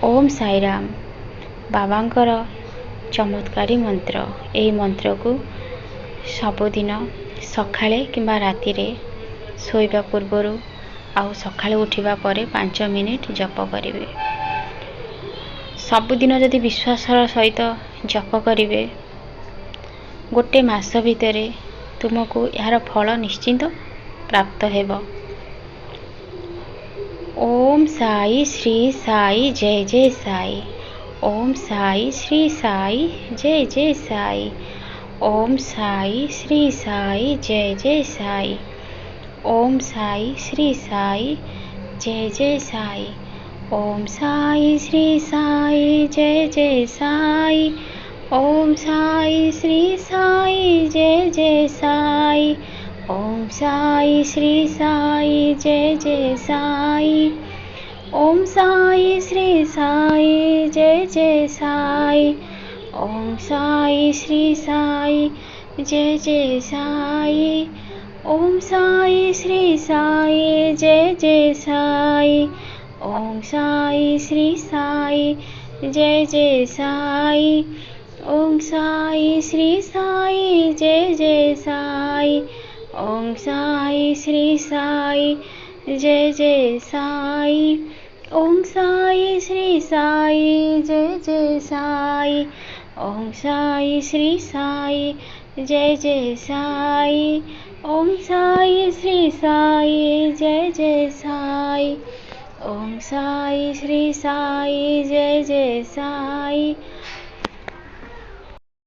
ओम साई राम बाबांकर चमत्कारी मंत्र। यही मंत्र को सबुदिन सकाळे किंबा राति रे शोइबा पूर्वर आउ सकाळे उठिबा परे 5 मिनिट जप करिवे। सबुदिन जदि विश्वासर सहित जप करिवे गोटे मास भितरे तुमको यार फल निश्चिंत प्राप्त हेबो। ओम साई श्री साई जय जय साई। ओम साई श्री साई जय जय साई। ओम साई श्री साई जय जय साई। ओम साई श्री साई जय जय साई। ओम साई श्री साई जय जय साई। ओम साई श्री साई जय जय साई। ओम साई श्री साई जय जय साई। ओम साई श्री साई जय जय साई। ओम साई श्री साई जय जय साई। ओम साई श्री साई जय जय साई। ओम साई श्री साई जय जय साई। ओम साई श्री साई जय जय साई। ओम साई श्री साई जय जय साई। ओम साई श्री साई जय जय साई। ओम साई श्री साई जय जय साई। ओम साई श्री साई जय जय साई। ओम साई श्री साई जय जय साई।